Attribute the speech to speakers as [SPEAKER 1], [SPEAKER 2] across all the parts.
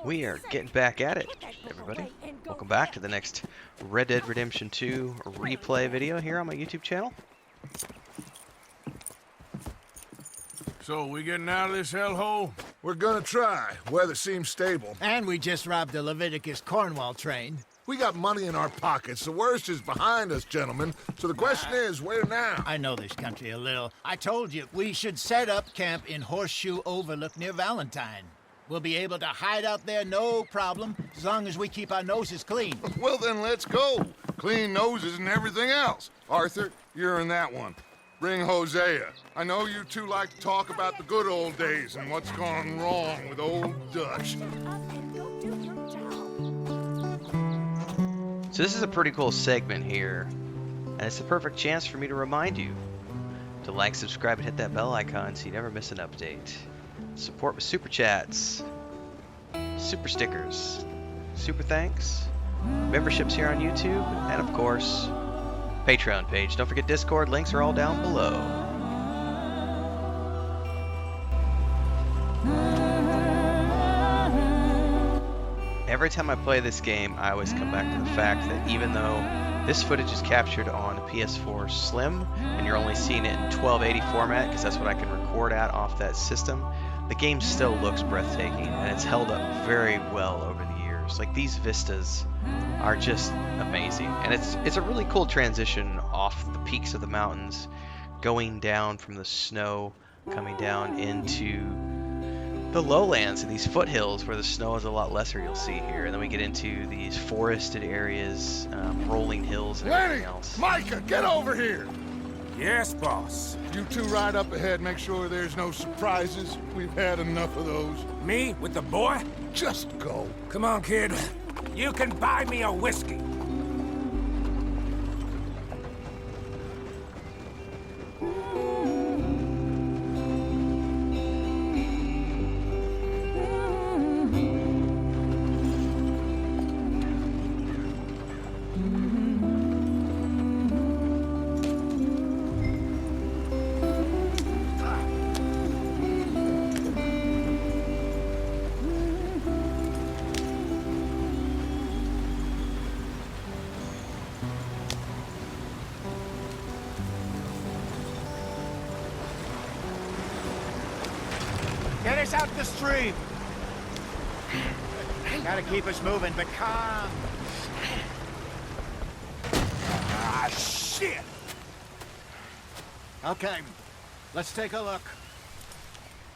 [SPEAKER 1] We are getting back at it, everybody. Welcome back to the next Red Dead Redemption 2 replay video here on my YouTube channel.
[SPEAKER 2] So, we getting out of this hellhole?
[SPEAKER 3] We're gonna try. Weather seems stable.
[SPEAKER 4] And we just robbed the Leviticus Cornwall train.
[SPEAKER 3] We got money in our pockets. The worst is behind us, gentlemen. So the question is, where now?
[SPEAKER 4] I know this country a little. I told you, we should set up camp in Horseshoe Overlook near Valentine. We'll be able to hide out there no problem, as long as we keep our noses clean.
[SPEAKER 3] Well, then let's go. Clean noses and everything else. Arthur, you're in that one. Bring Hosea. I know you two like to talk about the good old days and what's gone wrong with old Dutch.
[SPEAKER 1] So this is a pretty cool segment here, and it's the perfect chance for me to remind you to like, subscribe, and hit that bell icon so you never miss an update. Support with super chats, super stickers, super thanks, memberships here on YouTube, and of course, Patreon page. Don't forget Discord, links are all down below. Every time I play this game, I always come back to the fact that even though this footage is captured on a PS4 Slim, and you're only seeing it in 1280 format, because that's what I can record at off that system, the game still looks breathtaking, and it's held up very well over the years. Like, these vistas are just amazing, and it's a really cool transition off the peaks of the mountains, going down from the snow, coming down into the lowlands and these foothills where the snow is a lot lesser, you'll see here, and then we get into these forested areas, rolling hills and everything else.
[SPEAKER 3] Micah, get over here!
[SPEAKER 2] Yes, boss.
[SPEAKER 3] You two ride up ahead, make sure there's no surprises. We've had enough of those.
[SPEAKER 2] Me with the boy?
[SPEAKER 3] Just go.
[SPEAKER 2] Come on, kid. You can buy me a whiskey.
[SPEAKER 4] Get us out the stream. Gotta keep us moving, but calm.
[SPEAKER 2] Ah, shit!
[SPEAKER 4] Okay, let's take a look.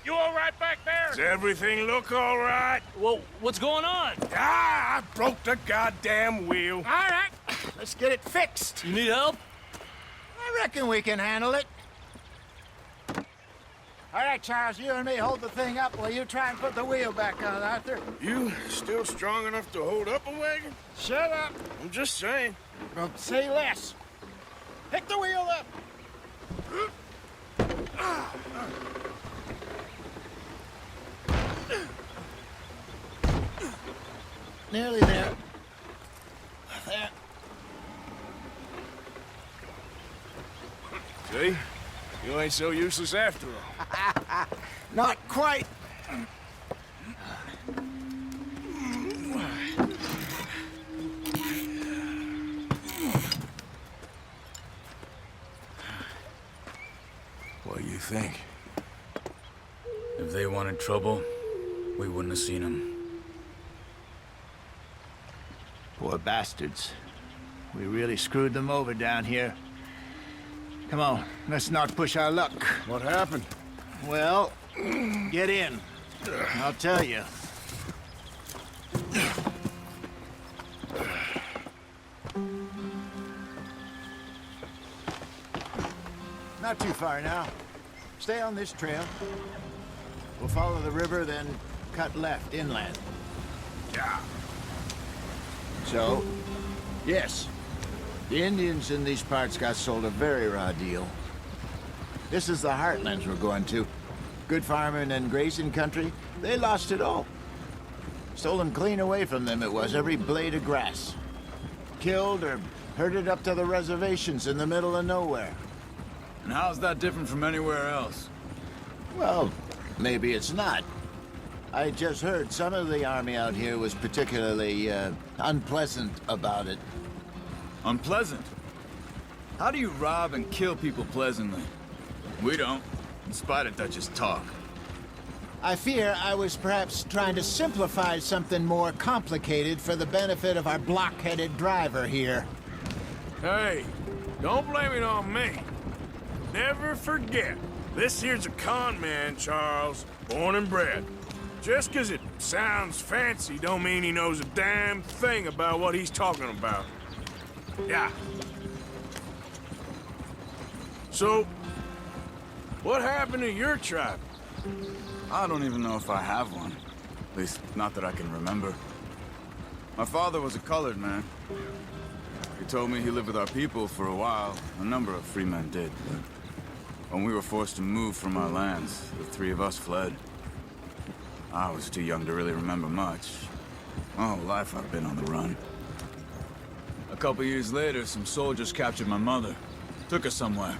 [SPEAKER 5] You all right back there?
[SPEAKER 2] Does everything look all right?
[SPEAKER 5] Well, what's going on?
[SPEAKER 2] Ah, I broke the goddamn wheel.
[SPEAKER 4] All right, let's get it fixed.
[SPEAKER 5] You need help?
[SPEAKER 4] I reckon we can handle it. All right, Charles, you and me hold the thing up while you try and put the wheel back on, Arthur.
[SPEAKER 2] You still strong enough to hold up a wagon?
[SPEAKER 4] Shut up.
[SPEAKER 2] I'm just saying.
[SPEAKER 4] Well, say less. Pick the wheel up. Nearly there. There.
[SPEAKER 2] See? You ain't so useless after all.
[SPEAKER 4] Not quite.
[SPEAKER 2] What do you think?
[SPEAKER 5] If they wanted trouble, we wouldn't have seen them.
[SPEAKER 4] Poor bastards. We really screwed them over down here. Come on, let's not push our luck.
[SPEAKER 2] What happened?
[SPEAKER 4] Well, get in. I'll tell you. Not too far now. Stay on this trail. We'll follow the river, then cut left inland.
[SPEAKER 2] Yeah.
[SPEAKER 4] So, yes, the Indians in these parts got sold a very raw deal. This is the heartlands we're going to. Good farming and grazing country, they lost it all. Stolen clean away from them it was, every blade of grass. Killed or herded up to the reservations in the middle of nowhere.
[SPEAKER 5] And how's that different from anywhere else?
[SPEAKER 4] Well, maybe it's not. I just heard some of the army out here was particularly, unpleasant about it.
[SPEAKER 5] Unpleasant? How do you rob and kill people pleasantly? We don't, in spite of Dutch's talk.
[SPEAKER 4] I fear I was perhaps trying to simplify something more complicated for the benefit of our block-headed driver here.
[SPEAKER 2] Hey, don't blame it on me. Never forget, this here's a con man, Charles, born and bred. Just 'cause it sounds fancy don't mean he knows a damn thing about what he's talking about. Yeah. So, what happened to your tribe?
[SPEAKER 5] I don't even know if I have one. At least, not that I can remember. My father was a colored man. He told me he lived with our people for a while. A number of free men did, but when we were forced to move from our lands, the three of us fled. I was too young to really remember much. My whole life I've been on the run. A couple years later, some soldiers captured my mother. Took her somewhere.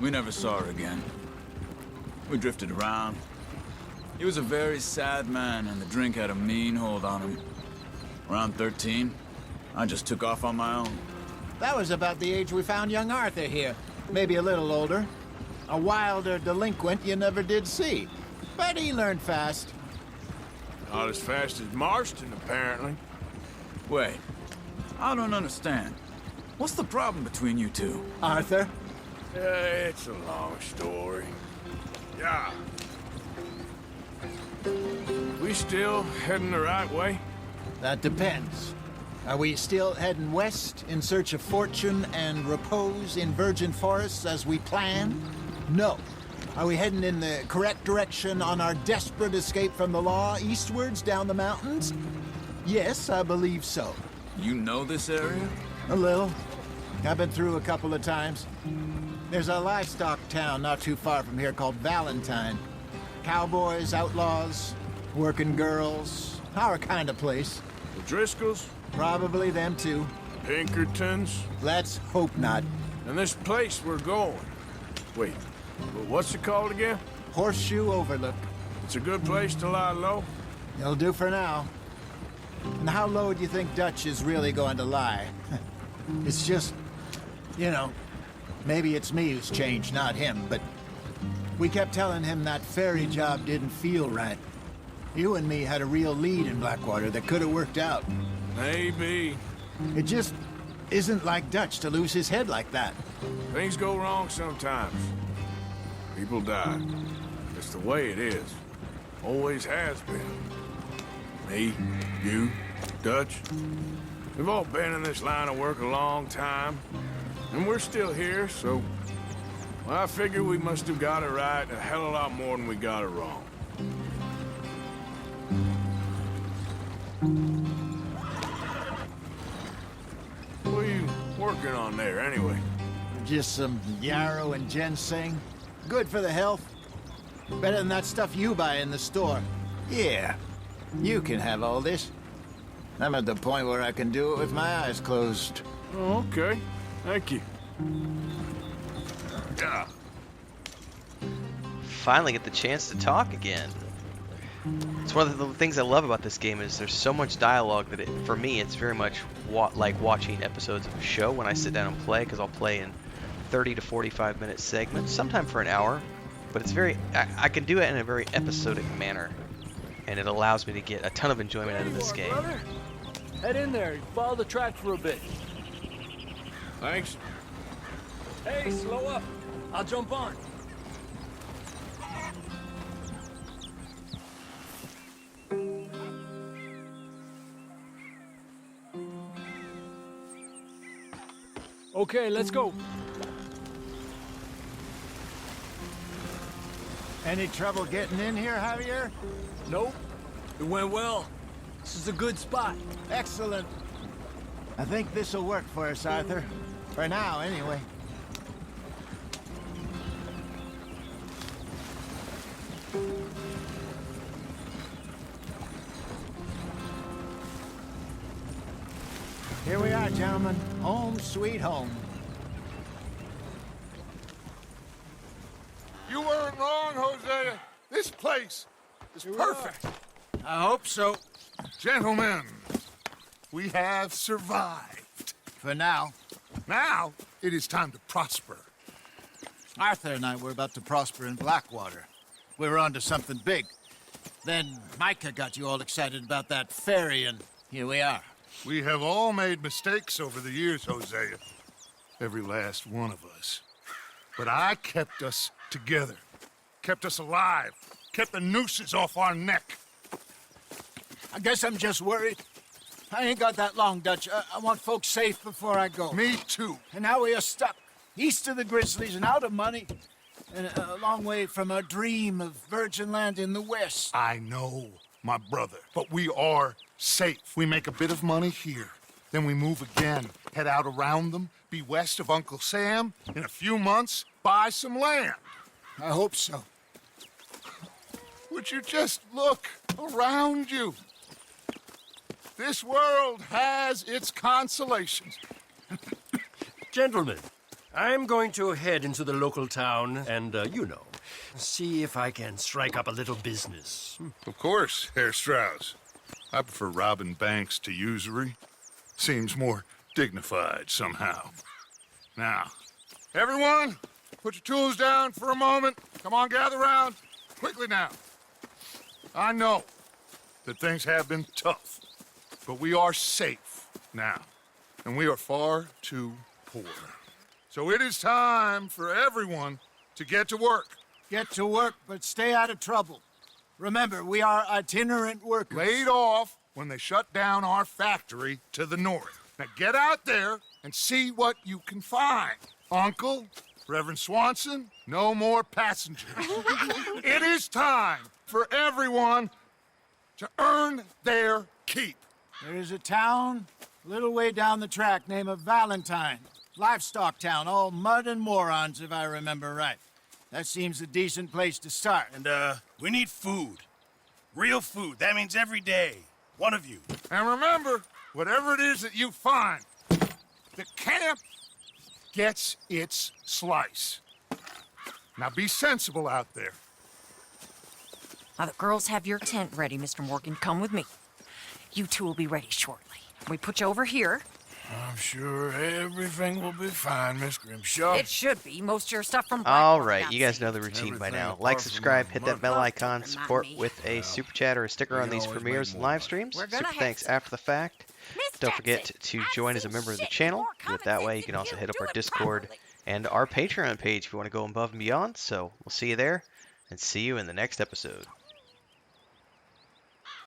[SPEAKER 5] We never saw her again. We drifted around. He was a very sad man, and the drink had a mean hold on him. Around 13, I just took off on my own.
[SPEAKER 4] That was about the age we found young Arthur here. Maybe a little older. A wilder delinquent you never did see. But he learned fast.
[SPEAKER 2] Not as fast as Marston, apparently.
[SPEAKER 5] Wait, I don't understand. What's the problem between you two?
[SPEAKER 4] Arthur?
[SPEAKER 2] It's a long story. Yeah. We still heading the right way?
[SPEAKER 4] That depends. Are we still heading west in search of fortune and repose in virgin forests as we planned? No. Are we heading in the correct direction on our desperate escape from the law eastwards down the mountains? Yes, I believe so.
[SPEAKER 5] You know this area?
[SPEAKER 4] A little. I've been through a couple of times. There's a livestock town not too far from here called Valentine. Cowboys, outlaws, working girls, our kind of place.
[SPEAKER 2] The Driscolls?
[SPEAKER 4] Probably them too.
[SPEAKER 2] Pinkertons?
[SPEAKER 4] Let's hope not.
[SPEAKER 2] And this place we're going. Wait, what's it called again?
[SPEAKER 4] Horseshoe Overlook.
[SPEAKER 2] It's a good place to lie low?
[SPEAKER 4] It'll do for now. And how low do you think Dutch is really going to lie? It's just, you know, maybe it's me who's changed, not him, but we kept telling him that ferry job didn't feel right. You and me had a real lead in Blackwater that could have worked out.
[SPEAKER 2] Maybe.
[SPEAKER 4] It just isn't like Dutch to lose his head like that.
[SPEAKER 2] Things go wrong sometimes. People die. It's the way it is. Always has been. Me, you, Dutch. We've all been in this line of work a long time. And we're still here, so... well, I figure we must have got it right a hell of a lot more than we got it wrong. What are you working on there, anyway?
[SPEAKER 4] Just some yarrow and ginseng. Good for the health. Better than that stuff you buy in the store. Yeah, you can have all this. I'm at the point where I can do it with my eyes closed.
[SPEAKER 2] Oh, okay. Thank you. Yeah.
[SPEAKER 1] Finally get the chance to talk again. It's one of the things I love about this game is there's so much dialogue that for me it's very much like watching episodes of a show when I sit down and play, because I'll play in 30 to 45 minute segments, sometime for an hour, but it's very I can do it in a very episodic manner, and it allows me to get a ton of enjoyment out of this game.
[SPEAKER 6] Brother? Head in there, follow the tracks for a bit.
[SPEAKER 2] Thanks.
[SPEAKER 6] Hey, slow up. I'll jump on. Okay, let's go.
[SPEAKER 4] Any trouble getting in here, Javier?
[SPEAKER 6] Nope. It went well. This is a good spot.
[SPEAKER 4] Excellent. I think this'll work for us, Arthur. For now, anyway. Here we are, gentlemen. Home sweet home.
[SPEAKER 3] You weren't wrong, Hosea. This place is perfect.
[SPEAKER 4] I hope so.
[SPEAKER 3] Gentlemen, we have survived.
[SPEAKER 4] For now.
[SPEAKER 3] Now, it is time to prosper.
[SPEAKER 4] Arthur and I were about to prosper in Blackwater. We were on to something big. Then Micah got you all excited about that ferry, and here we are.
[SPEAKER 3] We have all made mistakes over the years, Hosea. Every last one of us. But I kept us together. Kept us alive. Kept the nooses off our neck.
[SPEAKER 4] I guess I'm just worried. I ain't got that long, Dutch. I want folks safe before I go.
[SPEAKER 3] Me too.
[SPEAKER 4] And now we are stuck, east of the Grizzlies and out of money, and a long way from our dream of virgin land in the west.
[SPEAKER 3] I know, my brother, but we are safe. We make a bit of money here. Then we move again, head out around them, be west of Uncle Sam. In a few months, buy some land.
[SPEAKER 4] I hope so.
[SPEAKER 3] Would you just look around you? This world has its consolations.
[SPEAKER 7] Gentlemen, I'm going to head into the local town and, see if I can strike up a little business.
[SPEAKER 3] Of course, Herr Strauss. I prefer robbing banks to usury. Seems more dignified somehow. Now, everyone, put your tools down for a moment. Come on, gather round. Quickly now. I know that things have been tough, but we are safe now, and we are far too poor. So it is time for everyone to get to work.
[SPEAKER 4] Get to work, but stay out of trouble. Remember, we are itinerant workers.
[SPEAKER 3] Laid off when they shut down our factory to the north. Now get out there and see what you can find. Uncle, Reverend Swanson, no more passengers. It is time for everyone to earn their keep.
[SPEAKER 4] There is a town a little way down the track named Valentine. Livestock town, all mud and morons, if I remember right. That seems a decent place to start.
[SPEAKER 8] And, we need food. Real food. That means every day. One of you.
[SPEAKER 3] And remember, whatever it is that you find, the camp gets its slice. Now be sensible out there.
[SPEAKER 9] Now, the girls have your tent ready, Mr. Morgan. Come with me. You two will be ready shortly. We put you over here.
[SPEAKER 2] I'm sure everything will be fine, Miss Grimshaw.
[SPEAKER 9] It should be. Most of your stuff from
[SPEAKER 1] All
[SPEAKER 9] Blackwater
[SPEAKER 1] right,
[SPEAKER 9] got
[SPEAKER 1] you guys
[SPEAKER 9] saved.
[SPEAKER 1] know the routine by
[SPEAKER 2] Everything
[SPEAKER 1] now.
[SPEAKER 2] apart
[SPEAKER 1] Like,
[SPEAKER 2] from
[SPEAKER 1] subscribe,
[SPEAKER 2] the
[SPEAKER 1] hit that
[SPEAKER 2] mud.
[SPEAKER 1] bell
[SPEAKER 9] Don't
[SPEAKER 1] icon,
[SPEAKER 9] remind
[SPEAKER 1] support
[SPEAKER 9] me.
[SPEAKER 1] with a super chat or a sticker
[SPEAKER 2] We
[SPEAKER 1] on
[SPEAKER 2] can
[SPEAKER 1] these
[SPEAKER 2] always
[SPEAKER 1] premieres
[SPEAKER 2] make
[SPEAKER 1] and
[SPEAKER 2] more
[SPEAKER 1] live
[SPEAKER 2] money.
[SPEAKER 1] streams.
[SPEAKER 9] We're gonna
[SPEAKER 1] Super
[SPEAKER 9] have
[SPEAKER 1] thanks
[SPEAKER 9] some.
[SPEAKER 1] after the fact.
[SPEAKER 9] Miss
[SPEAKER 1] Don't forget
[SPEAKER 9] Jackson,
[SPEAKER 1] to
[SPEAKER 9] I've
[SPEAKER 1] join as a
[SPEAKER 9] seen
[SPEAKER 1] member of the
[SPEAKER 9] shit
[SPEAKER 1] channel.
[SPEAKER 9] more
[SPEAKER 1] With
[SPEAKER 9] common
[SPEAKER 1] that way,
[SPEAKER 9] sense
[SPEAKER 1] you can
[SPEAKER 9] than
[SPEAKER 1] also
[SPEAKER 9] you.
[SPEAKER 1] hit up
[SPEAKER 9] Do
[SPEAKER 1] our
[SPEAKER 9] it
[SPEAKER 1] Discord
[SPEAKER 9] properly.
[SPEAKER 1] and our Patreon page if you want to go above and beyond. So we'll see you there, and see you in the next episode.